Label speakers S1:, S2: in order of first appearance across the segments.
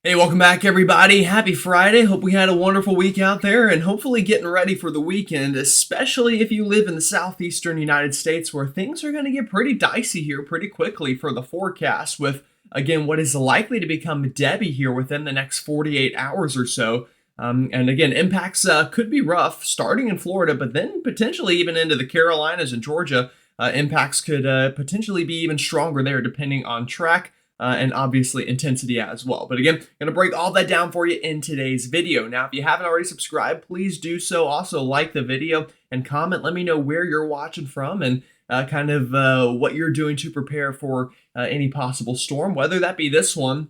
S1: Hey, welcome back, everybody. Happy Friday. Hope we had a wonderful week out there and hopefully getting ready for the weekend, especially if you live in the southeastern United States where things are going to get pretty dicey here pretty quickly for the forecast with, again, what is likely to become Debby here within the next 48 hours or so. And again, impacts could be rough starting in Florida, but then potentially even into the Carolinas and Georgia. Impacts could potentially be even stronger there depending on track and obviously intensity as well. But again, going to break all that down for you in today's video. Now, if you haven't already subscribed, please do so. Also, like the video and comment. Let me know where you're watching from and what you're doing to prepare for any possible storm, whether that be this one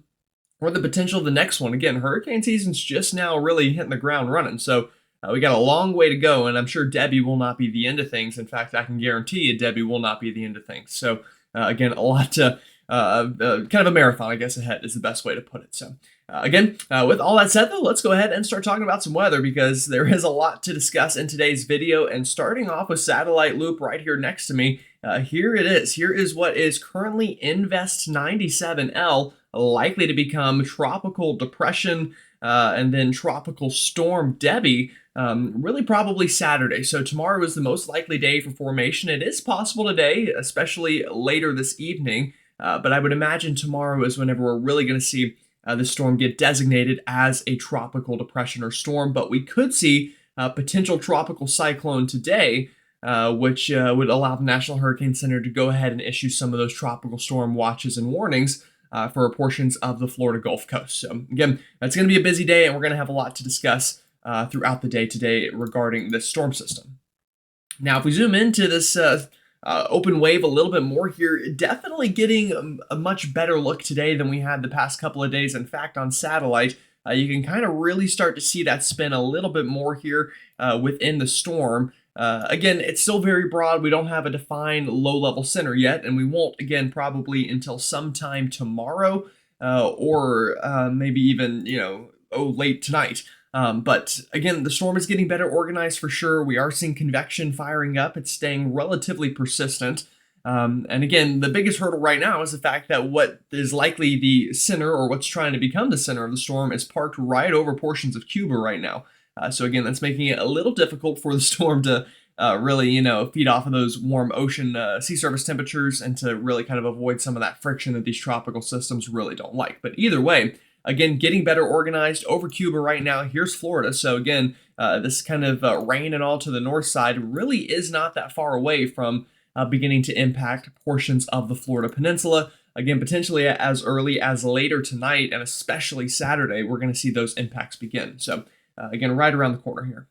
S1: or the potential of the next one. Again, hurricane season's just now really hitting the ground running. So we got a long way to go, and I'm sure Debby will not be the end of things. In fact, I can guarantee you Debby will not be the end of things. So again, a lot to kind of a marathon, I guess, ahead is the best way to put it. So with all that said, though, let's go ahead and start talking about some weather because there is a lot to discuss in today's video. And starting off with satellite loop right here next to me, here it is. Here is what is currently Invest 97L, likely to become tropical depression and then tropical storm Debby. Really probably Saturday. So tomorrow is the most likely day for formation. It is possible today, especially later this evening. But I would imagine tomorrow is whenever we're really going to see the storm get designated as a tropical depression or storm. But we could see a potential tropical cyclone today, which would allow the National Hurricane Center to go ahead and issue some of those tropical storm watches and warnings for portions of the Florida Gulf Coast. So again, that's going to be a busy day, and we're going to have a lot to discuss throughout the day today regarding this storm system. Now, if we zoom into this open wave a little bit more here, definitely getting a much better look today than we had the past couple of days. In fact, on satellite, you can kind of really start to see that spin a little bit more here within the storm. Again, it's still very broad. We don't have a defined low-level center yet, and we won't, again, probably until sometime tomorrow or maybe even, late tonight. But again, the storm is getting better organized for sure. We are seeing convection firing up. It's staying relatively persistent. And again, the biggest hurdle right now is the fact that what is likely the center or what's trying to become the center of the storm is parked right over portions of Cuba right now. So again, that's making it a little difficult for the storm to really, feed off of those warm ocean sea surface temperatures and to really kind of avoid some of that friction that these tropical systems really don't like. But either way, again, getting better organized over Cuba right now. Here's Florida. So again, this kind of rain and all to the north side really is not that far away from beginning to impact portions of the Florida Peninsula. Again, potentially as early as later tonight and especially Saturday, we're going to see those impacts begin. So again, right around the corner here.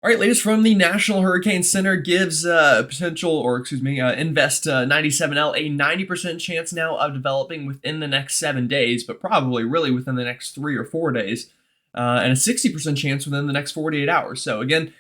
S1: All right, latest from the National Hurricane Center gives Invest 97L a 90% chance now of developing within the next 7 days, but probably really within the next 3 or 4 days, and a 60% chance within the next 48 hours. So again,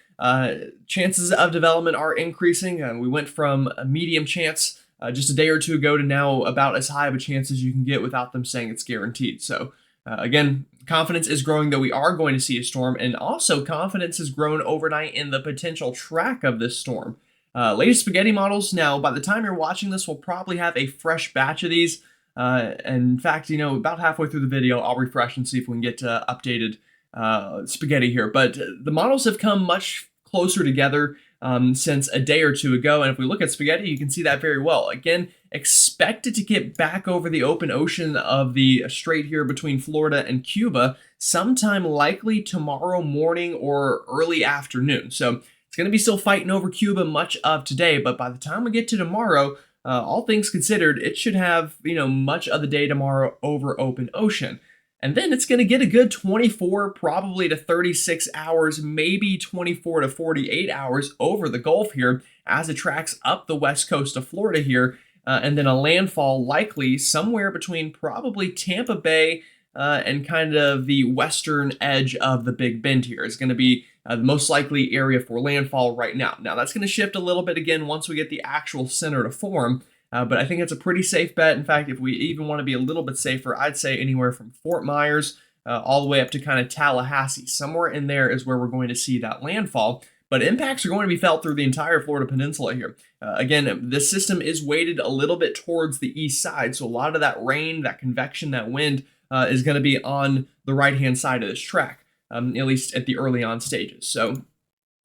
S1: chances of development are increasing. We went from a medium chance just a day or two ago to now about as high of a chance as you can get without them saying it's guaranteed. So again, confidence is growing that we are going to see a storm, and also confidence has grown overnight in the potential track of this storm. Latest spaghetti models, now by the time you're watching this, we'll probably have a fresh batch of these. And in fact, about halfway through the video, I'll refresh and see if we can get updated spaghetti here. But the models have come much closer together since a day or two ago. And if we look at spaghetti, you can see that very well. Again, expect it to get back over the open ocean of the strait here between Florida and Cuba sometime likely tomorrow morning or early afternoon. So it's going to be still fighting over Cuba much of today, but by the time we get to tomorrow, all things considered, it should have, much of the day tomorrow over open ocean. And then it's going to get a good 24 probably to 36 hours, maybe 24 to 48 hours over the Gulf here as it tracks up the west coast of Florida here. And then a landfall likely somewhere between probably Tampa Bay and kind of the western edge of the Big Bend here is going to be the most likely area for landfall right now. Now, that's going to shift a little bit again once we get the actual center to form. But I think it's a pretty safe bet. In fact, if we even want to be a little bit safer, I'd say anywhere from Fort Myers all the way up to kind of Tallahassee. Somewhere in there is where we're going to see that landfall. but impacts are going to be felt through the entire Florida Peninsula here. Again, this system is weighted a little bit towards the east side, so a lot of that rain, that convection, that wind is going to be on the right-hand side of this track, at least at the early on stages. So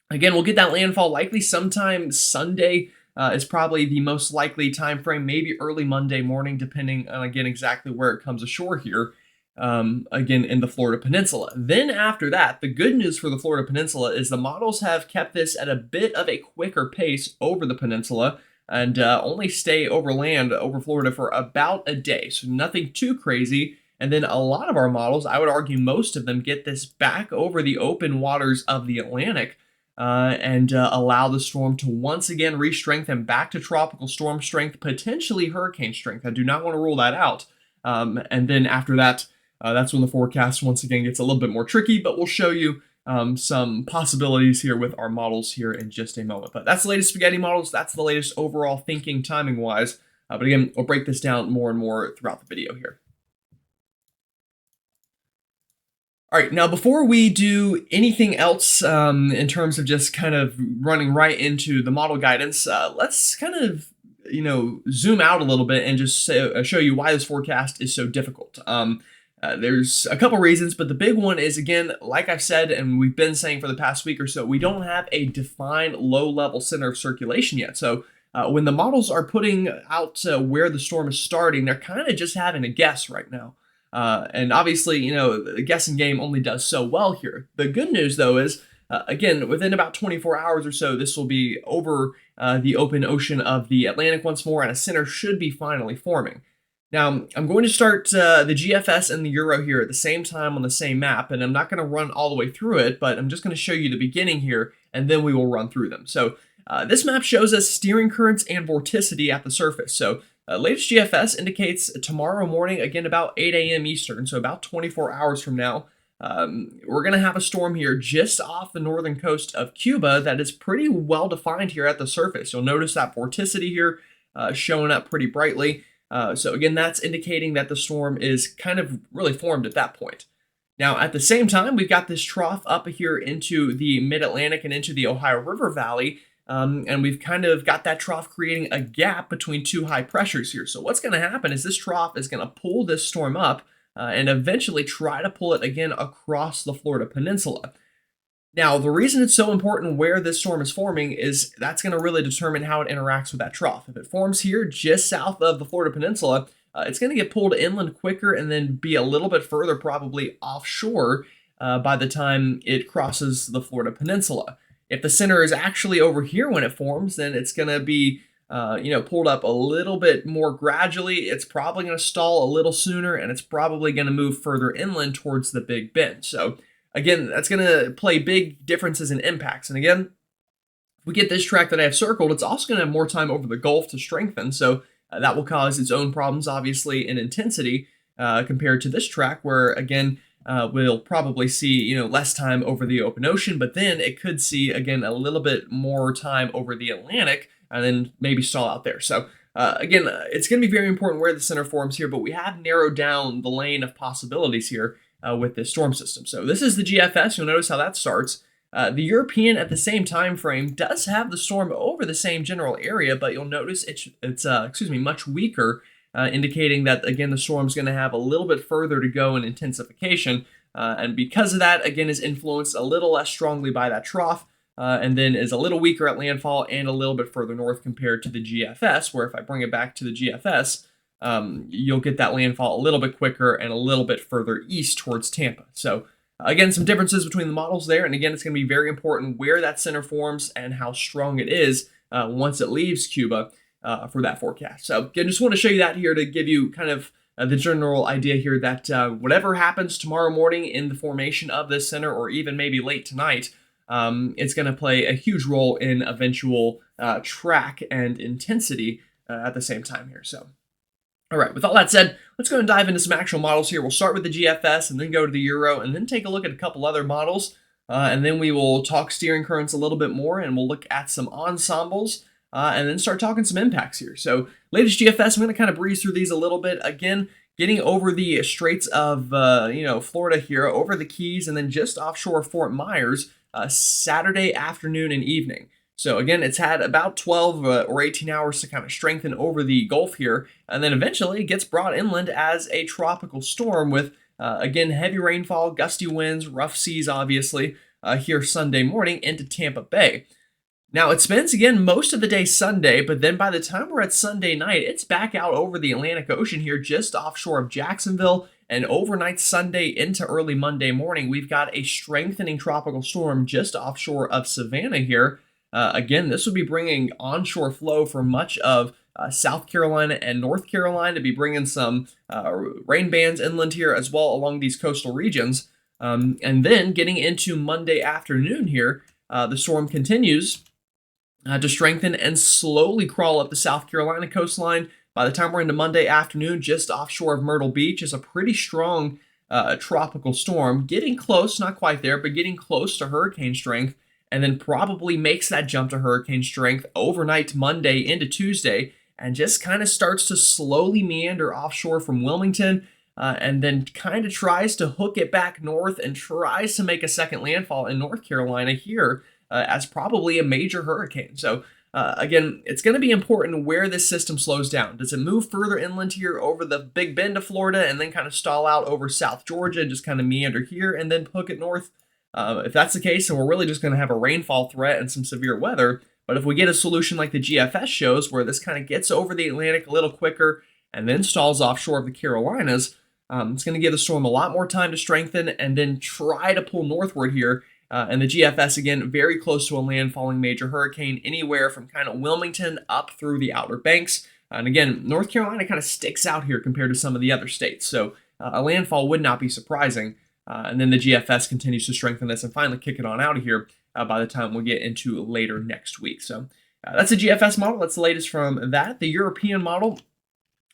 S1: again, we'll get that landfall likely sometime Sunday. Is probably the most likely time frame, maybe early Monday morning, depending on, again, exactly where it comes ashore here, again, in the Florida Peninsula. Then after that, the good news for the Florida Peninsula is the models have kept this at a bit of a quicker pace over the peninsula and only stay over land over Florida for about a day, so nothing too crazy. And then a lot of our models, I would argue most of them, get this back over the open waters of the Atlantic and allow the storm to once again re-strengthen back to tropical storm strength, potentially hurricane strength. I do not want to rule that out. And then after that, that's when the forecast once again gets a little bit more tricky, but we'll show you some possibilities here with our models here in just a moment. But that's the latest spaghetti models. That's the latest overall thinking timing-wise. But again, we'll break this down more and more throughout the video here. All right, now before we do anything else in terms of just kind of running right into the model guidance, let's kind of, zoom out a little bit and just show you why this forecast is so difficult. There's a couple reasons, but the big one is, again, like I've said, and we've been saying for the past week or so, we don't have a defined low-level center of circulation yet. So when the models are putting out where the storm is starting, they're kind of just having a guess right now. And obviously, the guessing game only does so well here. The good news, though, is, again, within about 24 hours or so, this will be over the open ocean of the Atlantic once more, and a center should be finally forming. Now, I'm going to start the GFS and the Euro here at the same time on the same map, and I'm not going to run all the way through it, but I'm just going to show you the beginning here, and then we will run through them. So this map shows us steering currents and vorticity at the surface. So latest GFS indicates tomorrow morning, again, about 8 a.m. Eastern, so about 24 hours from now, we're going to have a storm here just off the northern coast of Cuba that is pretty well defined here at the surface. You'll notice that vorticity here showing up pretty brightly. So again, that's indicating that the storm is kind of really formed at that point. Now, at the same time, we've got this trough up here into the mid-Atlantic and into the Ohio River Valley. And we've kind of got that trough creating a gap between two high pressures here. So what's going to happen is this trough is going to pull this storm up and eventually try to pull it again across the Florida Peninsula. Now, the reason it's so important where this storm is forming is that's going to really determine how it interacts with that trough. If it forms here just south of the Florida Peninsula, it's going to get pulled inland quicker and then be a little bit further probably offshore by the time it crosses the Florida Peninsula. If the center is actually over here when it forms, then it's going to be, pulled up a little bit more gradually. It's probably going to stall a little sooner, and it's probably going to move further inland towards the Big Bend. So again, that's going to play big differences in impacts. And again, if we get this track that I have circled, it's also going to have more time over the Gulf to strengthen. So that will cause its own problems, obviously, in intensity compared to this track where, again, we'll probably see, less time over the open ocean, but then it could see, again, a little bit more time over the Atlantic and then maybe stall out there. So again, it's going to be very important where the center forms here, but we have narrowed down the lane of possibilities here with this storm system. So this is the GFS. You'll notice how that starts. The European at the same time frame does have the storm over the same general area, but you'll notice it's much weaker, indicating that, again, the storm's going to have a little bit further to go in intensification. And because of that, again, is influenced a little less strongly by that trough, and then is a little weaker at landfall and a little bit further north compared to the GFS, where if I bring it back to the GFS, you'll get that landfall a little bit quicker and a little bit further east towards Tampa. So again, some differences between the models there. And again, it's going to be very important where that center forms and how strong it is once it leaves Cuba for that forecast. So again, just want to show you that here to give you kind of the general idea here that whatever happens tomorrow morning in the formation of this center, or even maybe late tonight, it's going to play a huge role in eventual track and intensity at the same time here. So, all right, with all that said, let's go and dive into some actual models here. We'll start with the GFS and then go to the Euro and then take a look at a couple other models. And then we will talk steering currents a little bit more, and we'll look at some ensembles and then start talking some impacts here. So latest GFS, I'm going to kind of breeze through these a little bit. Again, getting over the Straits of Florida here, over the Keys, and then just offshore Fort Myers. Saturday afternoon and evening. So again, it's had about 12 or 18 hours to kind of strengthen over the Gulf here, and then eventually it gets brought inland as a tropical storm with, again, heavy rainfall, gusty winds, rough seas, obviously, here Sunday morning into Tampa Bay. Now, it spends again most of the day Sunday, but then by the time we're at Sunday night, it's back out over the Atlantic Ocean here, just offshore of Jacksonville, and overnight Sunday into early Monday morning, we've got a strengthening tropical storm just offshore of Savannah here. Again, this would be bringing onshore flow for much of South Carolina and North Carolina, to be bringing some rain bands inland here as well along these coastal regions. And then getting into Monday afternoon here, the storm continues to strengthen and slowly crawl up the South Carolina coastline. By the time we're into Monday afternoon, just offshore of Myrtle Beach is a pretty strong tropical storm, getting close, not quite there, but getting close to hurricane strength, and then probably makes that jump to hurricane strength overnight Monday into Tuesday, and just kind of starts to slowly meander offshore from Wilmington, and then kind of tries to hook it back north and tries to make a second landfall in North Carolina here as probably a major hurricane. So again, it's going to be important where this system slows down. Does it move further inland here over the Big Bend of Florida and then kind of stall out over South Georgia and just kind of meander here and then hook it north? If that's the case, then we're really just going to have a rainfall threat and some severe weather. But if we get a solution like the GFS shows, where this kind of gets over the Atlantic a little quicker and then stalls offshore of the Carolinas, it's going to give the storm a lot more time to strengthen and then try to pull northward here. And the GFS, again, very close to a landfalling major hurricane, anywhere from kind of Wilmington up through the Outer Banks. And again, North Carolina kind of sticks out here compared to some of the other states. So a landfall would not be surprising. And then the GFS continues to strengthen this and finally kick it on out of here by the time we'll get into later next week. So that's the GFS model. That's the latest from that. The European model,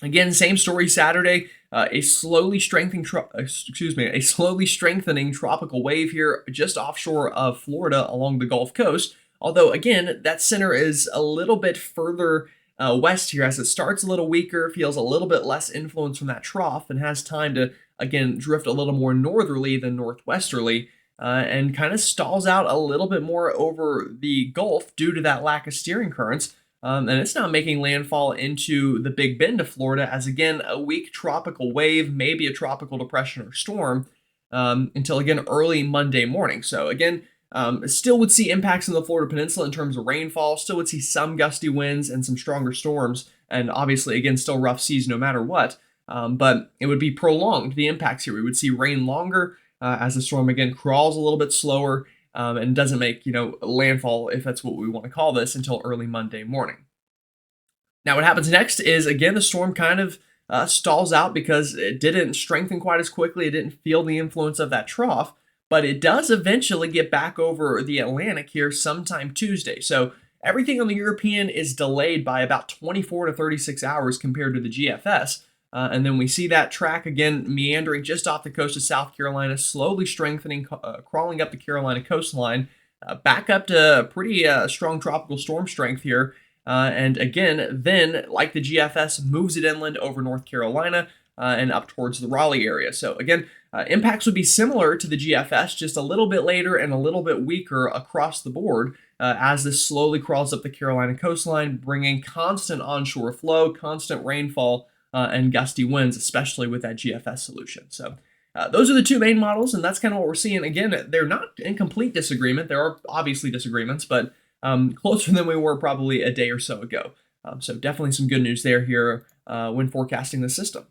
S1: again, same story Saturday. A slowly strengthening tropical wave here just offshore of Florida along the Gulf Coast. Although, again, that center is a little bit further west here as it starts a little weaker, feels a little bit less influence from that trough, and has time to, again, drift a little more northerly than northwesterly, and kind of stalls out a little bit more over the Gulf due to that lack of steering currents. And it's not making landfall into the Big Bend of Florida as, again, a weak tropical wave, maybe a tropical depression or storm, until, again, early Monday morning. So, again, still would see impacts in the Florida Peninsula in terms of rainfall, still would see some gusty winds and some stronger storms, and obviously, again, still rough seas no matter what. But it would be prolonged, the impacts here. We would see rain longer as the storm, again, crawls a little bit slower, and doesn't make, landfall, if that's what we want to call this, until early Monday morning. Now, what happens next is, again, the storm kind of stalls out because it didn't strengthen quite as quickly. It didn't feel the influence of that trough, but it does eventually get back over the Atlantic here sometime Tuesday. So everything on the European is delayed by about 24 to 36 hours compared to the GFS. And then we see that track again meandering just off the coast of South Carolina, slowly strengthening, crawling up the Carolina coastline, back up to pretty strong tropical storm strength here. And again, then, like the GFS, moves it inland over North Carolina and up towards the Raleigh area. So again, impacts would be similar to the GFS, just a little bit later and a little bit weaker across the board as this slowly crawls up the Carolina coastline, bringing constant onshore flow, constant rainfall, and gusty winds, especially with that GFS solution. So those are the two main models, and that's kind of what we're seeing. Again, they're not in complete disagreement. There are obviously disagreements, but closer than we were probably a day or so ago. So definitely some good news there here when forecasting the system.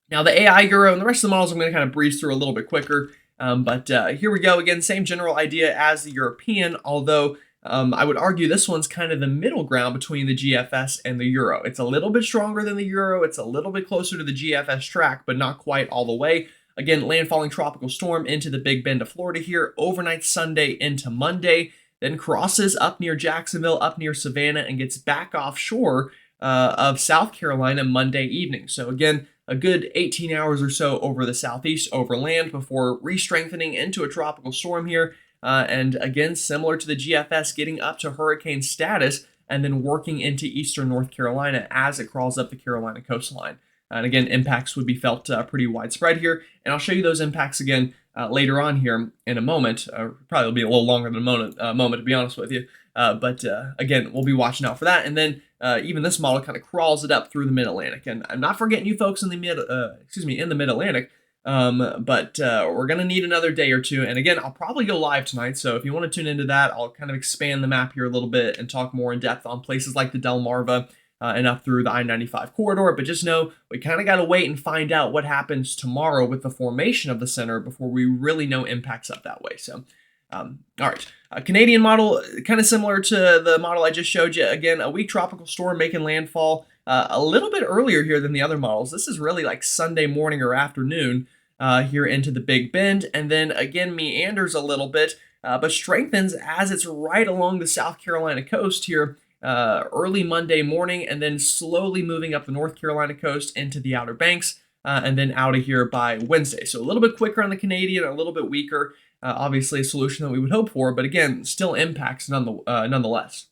S1: Now, the AI Euro and the rest of the models I'm going to kind of breeze through a little bit quicker. But here we go. Again, same general idea as the European, although I would argue this one's kind of the middle ground between the GFS and the Euro. It's a little bit stronger than the Euro. It's a little bit closer to the GFS track, but not quite all the way. Again, landfalling tropical storm into the Big Bend of Florida here, overnight Sunday into Monday, then crosses up near Jacksonville, up near Savannah, and gets back offshore of South Carolina Monday evening. So again, a good 18 hours or so over the southeast overland before re-strengthening into a tropical storm here. And again, similar to the GFS, getting up to hurricane status and then working into eastern North Carolina as it crawls up the Carolina coastline. And again, impacts would be felt pretty widespread here. And I'll show you those impacts again later on here in a moment. Probably will be a little longer than a moment to be honest with you. But again, we'll be watching out for that. And then even this model kind of crawls it up through the Mid-Atlantic. And I'm not forgetting you folks in the in the Mid-Atlantic. But we're gonna need another day or two. And again, I'll probably go live tonight. So if you want to tune into that, I'll kind of expand the map here a little bit and talk more in depth on places like the Delmarva and up through the I-95 corridor. But just know we kind of got to wait and find out what happens tomorrow with the formation of the center before we really know impacts up that way. So, all right. A Canadian model, kind of similar to the model I just showed you. Again, a weak tropical storm making landfall a little bit earlier here than the other models. This is really like Sunday morning or afternoon here into the Big Bend. And then again, meanders a little bit, but strengthens as it's right along the South Carolina coast here early Monday morning, and then slowly moving up the North Carolina coast into the Outer Banks, and then out of here by Wednesday. So a little bit quicker on the Canadian, a little bit weaker. Obviously a solution that we would hope for, but again, still impacts nonetheless.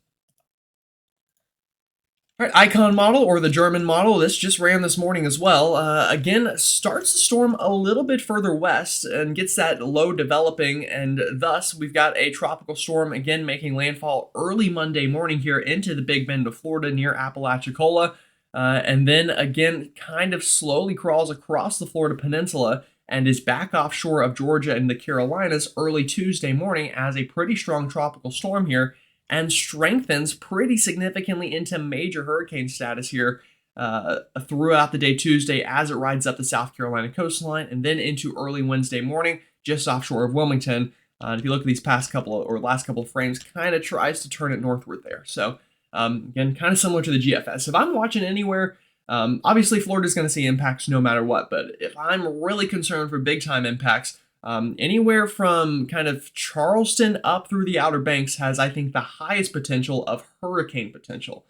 S1: All right, Icon model, or the German model, this just ran this morning as well. Again, starts the storm a little bit further west and gets that low developing, and thus we've got a tropical storm again making landfall early Monday morning here into the Big Bend of Florida near Apalachicola, and then again kind of slowly crawls across the Florida Peninsula and is back offshore of Georgia and the Carolinas early Tuesday morning as a pretty strong tropical storm here, and strengthens pretty significantly into major hurricane status here throughout the day Tuesday as it rides up the South Carolina coastline, and then into early Wednesday morning just offshore of Wilmington. If you look at these last couple of frames, kind of tries to turn it northward there. So again, kind of similar to the GFS. If I'm watching anywhere, obviously Florida's going to see impacts no matter what, but if I'm really concerned for big time impacts, anywhere from kind of Charleston up through the Outer Banks has, I think, the highest potential of hurricane potential.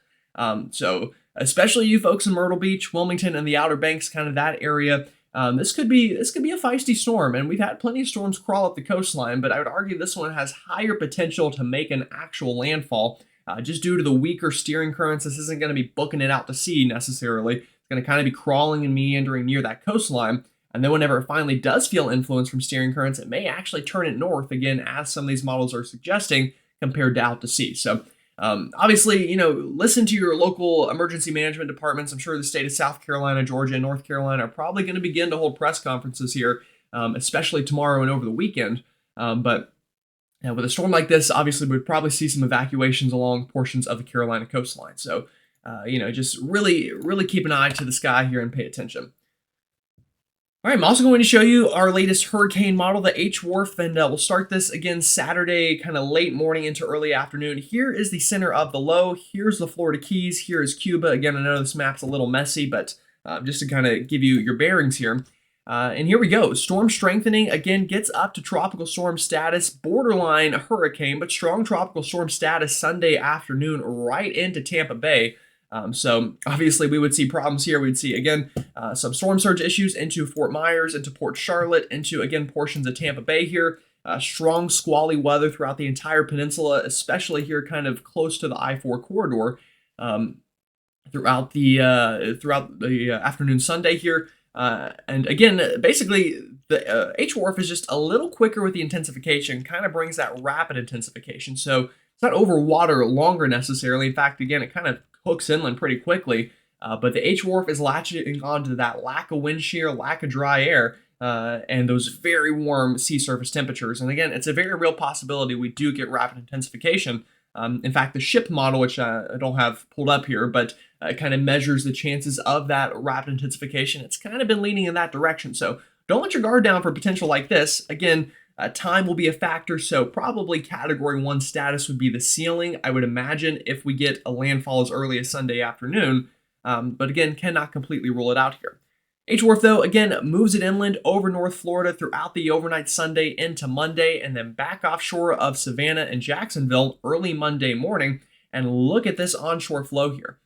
S1: So especially you folks in Myrtle Beach, Wilmington, and the Outer Banks, kind of that area, this could be a feisty storm. And we've had plenty of storms crawl up the coastline, but I would argue this one has higher potential to make an actual landfall, just due to the weaker steering currents. This isn't going to be booking it out to sea necessarily. It's going to kind of be crawling and meandering near that coastline. And then whenever it finally does feel influence from steering currents, it may actually turn it north again, as some of these models are suggesting, compared to out to sea. So obviously, listen to your local emergency management departments. I'm sure the state of South Carolina, Georgia, and North Carolina are probably going to begin to hold press conferences here, especially tomorrow and over the weekend. But with a storm like this, obviously, we'd probably see some evacuations along portions of the Carolina coastline. So, just really, really keep an eye to the sky here and pay attention. All right, I'm also going to show you our latest hurricane model, the H-Wharf, and we'll start this again Saturday, kind of late morning into early afternoon. Here is the center of the low. Here's the Florida Keys. Here is Cuba. Again, I know this map's a little messy, but just to kind of give you your bearings here. And here we go. Storm strengthening, again, gets up to tropical storm status, borderline hurricane, but strong tropical storm status Sunday afternoon right into Tampa Bay. So obviously we would see problems here. We'd see, again, some storm surge issues into Fort Myers, into Port Charlotte, into, again, portions of Tampa Bay here. Strong squally weather throughout the entire peninsula, especially here kind of close to the I-4 corridor throughout the afternoon Sunday here. And again, basically, the H-Wharf is just a little quicker with the intensification, kind of brings that rapid intensification. So it's not over water longer necessarily. In fact, again, it kind of hooks inland pretty quickly, but the H-Wharf is latching onto that lack of wind shear, lack of dry air, and those very warm sea surface temperatures. And again, it's a very real possibility we do get rapid intensification. In fact, the ship model, which I don't have pulled up here, but it kind of measures the chances of that rapid intensification. It's kind of been leaning in that direction. So don't let your guard down for potential like this. Again, time will be a factor, so probably Category 1 status would be the ceiling, I would imagine, if we get a landfall as early as Sunday afternoon. But again, cannot completely rule it out here. H-Wharf, though, again, moves it inland over North Florida throughout the overnight Sunday into Monday, and then back offshore of Savannah and Jacksonville early Monday morning. And look at this onshore flow here.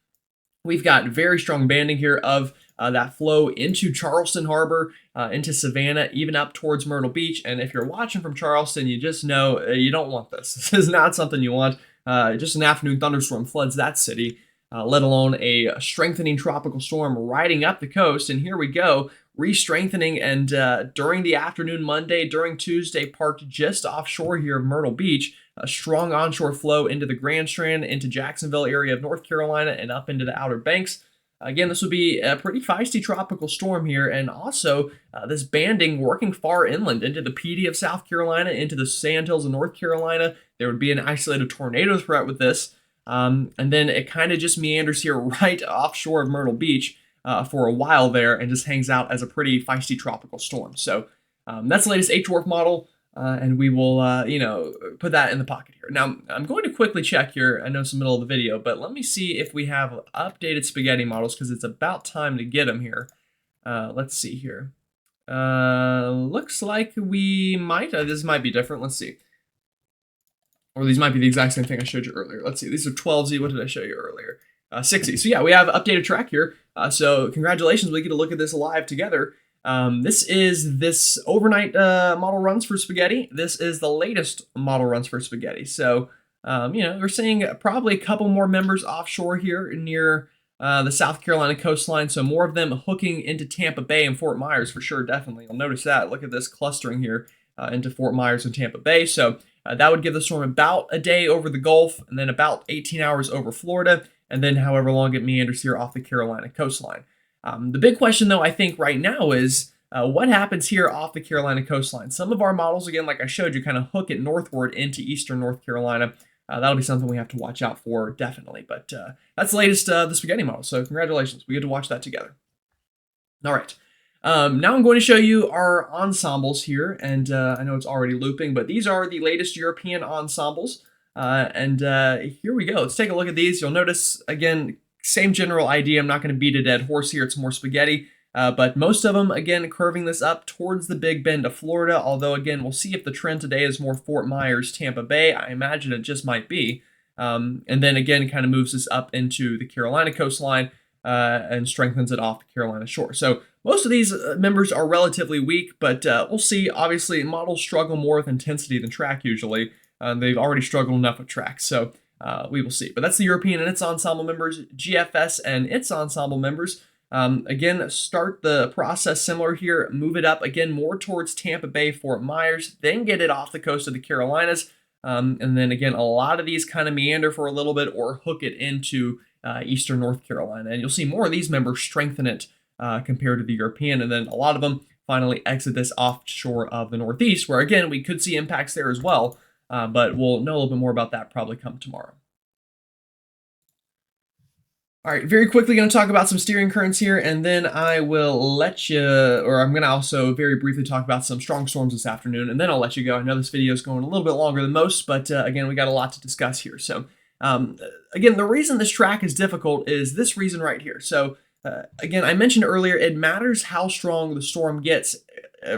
S1: We've got very strong banding here of that flow into Charleston Harbor, into Savannah, even up towards Myrtle Beach. And if you're watching from Charleston, you just know you don't want this. This is not something you want. Just an afternoon thunderstorm floods that city, let alone a strengthening tropical storm riding up the coast. And here we go. re-strengthening, and during the afternoon Monday, during Tuesday, parked just offshore here of Myrtle Beach. A strong onshore flow into the Grand Strand, into Jacksonville area of North Carolina, and up into the Outer Banks. Again, this would be a pretty feisty tropical storm here, and also this banding working far inland into the PD of South Carolina, into the Sandhills of North Carolina. There would be an isolated tornado threat with this, and then it kind of just meanders here right offshore of Myrtle Beach for a while there, and just hangs out as a pretty feisty tropical storm. So that's the latest HWRF model. And we will, put that in the pocket here. Now, I'm going to quickly check here. I know it's the middle of the video, but let me see if we have updated spaghetti models, because it's about time to get them here. Let's see here. Looks like we might. This might be different. Let's see. Or these might be the exact same thing I showed you earlier. Let's see. These are 12Z. What did I show you earlier? 6Z. So yeah, we have updated track here. So congratulations. We get to look at this live together. This is this overnight model runs for spaghetti. This is the latest model runs for spaghetti. So, we're seeing probably a couple more members offshore here near the South Carolina coastline. So more of them hooking into Tampa Bay and Fort Myers for sure, definitely. You'll notice that. Look at this clustering here into Fort Myers and Tampa Bay. So that would give the storm about a day over the Gulf, and then about 18 hours over Florida, and then however long it meanders here off the Carolina coastline. The big question, though, I think right now is what happens here off the Carolina coastline. Some of our models, again, like I showed you, kind of hook it northward into eastern North Carolina. That'll be something we have to watch out for, definitely. But that's the latest, the spaghetti model. So congratulations. We get to watch that together. All right. Now I'm going to show you our ensembles here. And I know it's already looping, but these are the latest European ensembles. And here we go. Let's take a look at these. You'll notice, again, same general idea. I'm not going to beat a dead horse here. It's more spaghetti. But most of them, again, curving this up towards the Big Bend of Florida. Although, again, we'll see if the trend today is more Fort Myers, Tampa Bay. I imagine it just might be. And then, again, kind of moves this up into the Carolina coastline and strengthens it off the Carolina shore. So most of these members are relatively weak, but we'll see. Obviously, models struggle more with intensity than track usually. They've already struggled enough with track. So we will see. But that's the European and its ensemble members, GFS and its ensemble members. Again, start the process similar here, move it up again more towards Tampa Bay, Fort Myers, then get it off the coast of the Carolinas. And then again, a lot of these kind of meander for a little bit or hook it into eastern North Carolina. And you'll see more of these members strengthen it compared to the European. And then a lot of them finally exit this offshore of the Northeast, where again, we could see impacts there as well. But we'll know a little bit more about that probably come tomorrow. All right, very quickly going to talk about some steering currents here, and then I will let you, or I'm going to also very briefly talk about some strong storms this afternoon, and then I'll let you go. I know this video is going a little bit longer than most, but again, we got a lot to discuss here. So again, the reason this track is difficult is this reason right here. So again, I mentioned earlier, it matters how strong the storm gets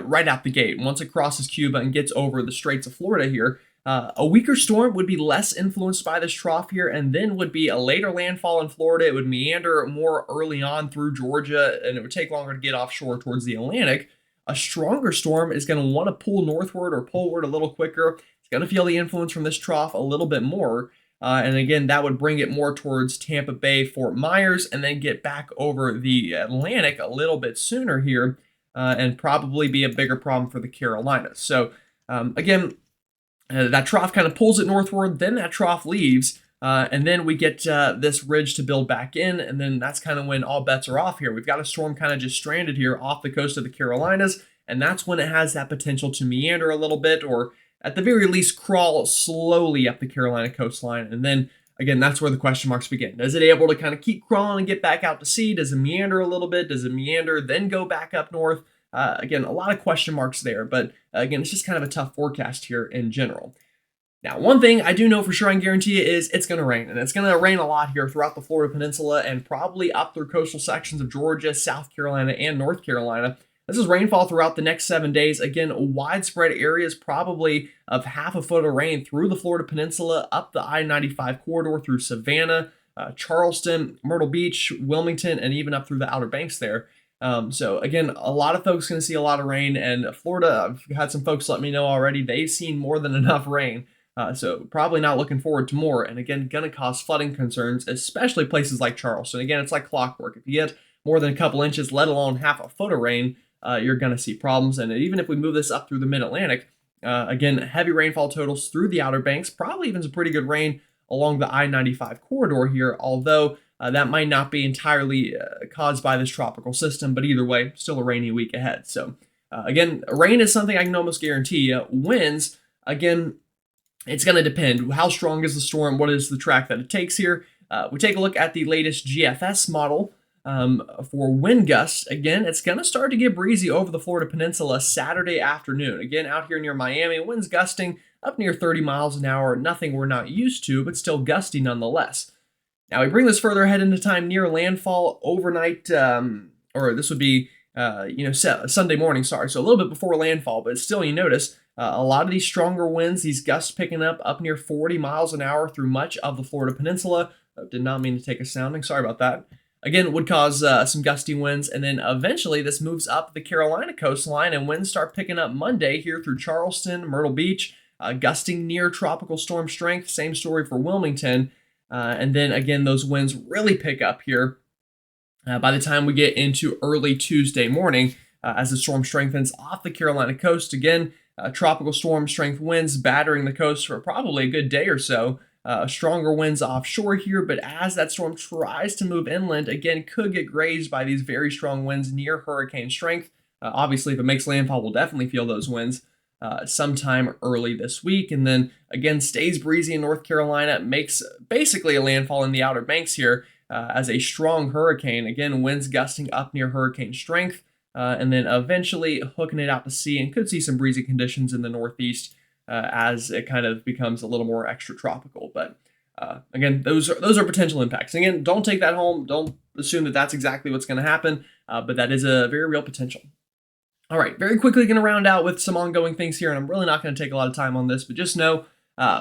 S1: right out the gate. Once it crosses Cuba and gets over the Straits of Florida here, a weaker storm would be less influenced by this trough here, and then would be a later landfall in Florida. It would meander more early on through Georgia, and it would take longer to get offshore towards the Atlantic. A stronger storm is going to want to pull northward or poleward a little quicker. It's going to feel the influence from this trough a little bit more. And again, that would bring it more towards Tampa Bay, Fort Myers, and then get back over the Atlantic a little bit sooner here, and probably be a bigger problem for the Carolinas. So again, that trough kind of pulls it northward, then that trough leaves, and then we get this ridge to build back in, and then that's kind of when all bets are off here. We've got a storm kind of just stranded here off the coast of the Carolinas, and that's when it has that potential to meander a little bit, or at the very least crawl slowly up the Carolina coastline. And then, again, that's where the question marks begin. Is it able to kind of keep crawling and get back out to sea? Does it meander a little bit? Does it meander, then go back up north? Again, a lot of question marks there, but again, it's just kind of a tough forecast here in general. Now, one thing I do know for sure, I can guarantee you, is it's going to rain, and it's going to rain a lot here throughout the Florida Peninsula and probably up through coastal sections of Georgia, South Carolina, and North Carolina. This is rainfall throughout the next 7 days. Again, widespread areas, probably of half a foot of rain through the Florida Peninsula, up the I-95 corridor through Savannah, Charleston, Myrtle Beach, Wilmington, and even up through the Outer Banks there. So again, a lot of folks going to see a lot of rain, and Florida, I've had some folks let me know already, they've seen more than enough rain. So probably not looking forward to more, and again, going to cause flooding concerns, especially places like Charleston. Again, it's like clockwork. If you get more than a couple inches, let alone half a foot of rain, you're going to see problems. And even if we move this up through the mid-Atlantic, again, heavy rainfall totals through the Outer Banks, probably even some pretty good rain along the I-95 corridor here, although that might not be entirely caused by this tropical system, but either way, still a rainy week ahead. So again, rain is something I can almost guarantee. Winds, again, it's going to depend. How strong is the storm? What is the track that it takes here? We take a look at the latest GFS model for wind gusts. Again, it's going to start to get breezy over the Florida Peninsula Saturday afternoon. Again, out here near Miami, winds gusting up near 30 miles an hour. Nothing we're not used to, but still gusty nonetheless. Now, we bring this further ahead into time near landfall overnight, or this would be, Sunday morning, sorry. So a little bit before landfall, but still, you notice a lot of these stronger winds, these gusts picking up near 40 miles an hour through much of the Florida Peninsula. Did not mean to take a sounding. Sorry about that. Again, would cause some gusty winds, and then eventually this moves up the Carolina coastline, and winds start picking up Monday here through Charleston, Myrtle Beach, gusting near tropical storm strength. Same story for Wilmington. And then again, those winds really pick up here by the time we get into early Tuesday morning as the storm strengthens off the Carolina coast. Again, tropical storm strength winds battering the coast for probably a good day or so. Stronger winds offshore here, but as that storm tries to move inland, again, could get grazed by these very strong winds near hurricane strength. Obviously, if it makes landfall, we'll definitely feel those winds sometime early this week. And then, again, stays breezy in North Carolina, makes basically a landfall in the Outer Banks here as a strong hurricane. Again, winds gusting up near hurricane strength, and then eventually hooking it out to sea, and could see some breezy conditions in the northeast as it kind of becomes a little more extra tropical. But again, those are potential impacts. And again, don't take that home. Don't assume that that's exactly what's going to happen, but that is a very real potential. All right, very quickly going to round out with some ongoing things here, and I'm really not going to take a lot of time on this, but just know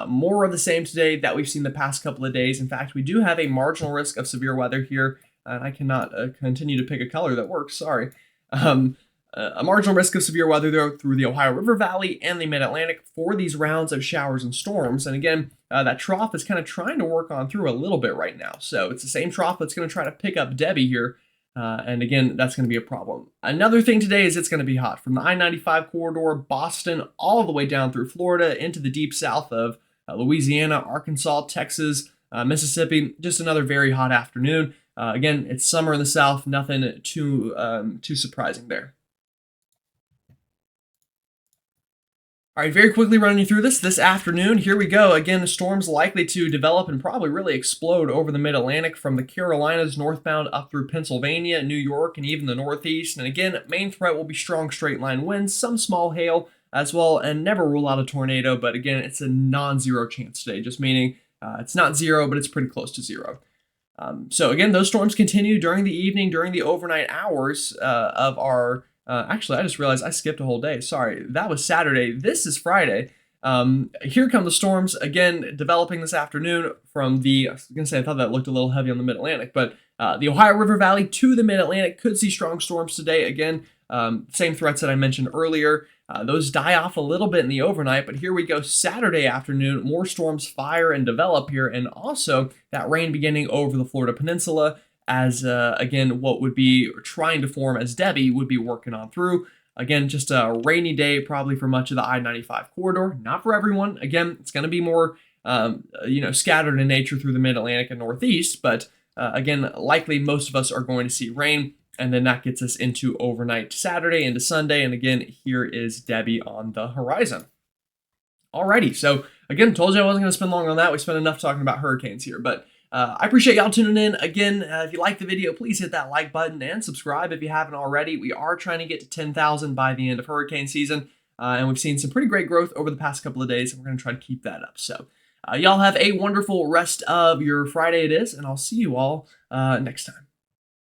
S1: more of the same today that we've seen the past couple of days. In fact, we do have a marginal risk of severe weather here, and I cannot continue to pick a color that works, sorry. A marginal risk of severe weather, though, through the Ohio River Valley and the Mid-Atlantic for these rounds of showers and storms. And again, that trough is kind of trying to work on through a little bit right now. So it's the same trough that's going to try to pick up Debby here. And again, that's going to be a problem. Another thing today is it's going to be hot from the I-95 corridor, Boston, all the way down through Florida into the deep south of Louisiana, Arkansas, Texas, Mississippi. Just another very hot afternoon. Again, it's summer in the south. Nothing too surprising there. All right, very quickly running you through this afternoon. Here we go. Again, the storm's likely to develop and probably really explode over the mid-Atlantic from the Carolinas northbound up through Pennsylvania, New York, and even the Northeast. And again, main threat will be strong straight-line winds, some small hail as well, and never rule out a tornado. But again, it's a non-zero chance today, just meaning it's not zero, but it's pretty close to zero. So again, those storms continue during the evening, during the overnight hours of our... actually, I just realized I skipped a whole day. Sorry, that was Saturday. This is Friday. Here come the storms, again, developing this afternoon from the, I was going to say, I thought that looked a little heavy on the Mid-Atlantic, but the Ohio River Valley to the Mid-Atlantic could see strong storms today. Again, same threats that I mentioned earlier. Those die off a little bit in the overnight, but here we go Saturday afternoon. More storms fire and develop here, and also that rain beginning over the Florida Peninsula as, again, what would be trying to form as Debby would be working on through. Again, just a rainy day probably for much of the I-95 corridor. Not for everyone. Again, it's going to be more, scattered in nature through the Mid-Atlantic and Northeast, but again, likely most of us are going to see rain, and then that gets us into overnight Saturday into Sunday, and again, here is Debby on the horizon. Alrighty, so again, told you I wasn't going to spend long on that. We spent enough talking about hurricanes here, but I appreciate y'all tuning in. Again, if you like the video, please hit that like button and subscribe if you haven't already. We are trying to get to 10,000 by the end of hurricane season, and we've seen some pretty great growth over the past couple of days, and we're going to try to keep that up. So y'all have a wonderful rest of your Friday it is, and I'll see you all next time.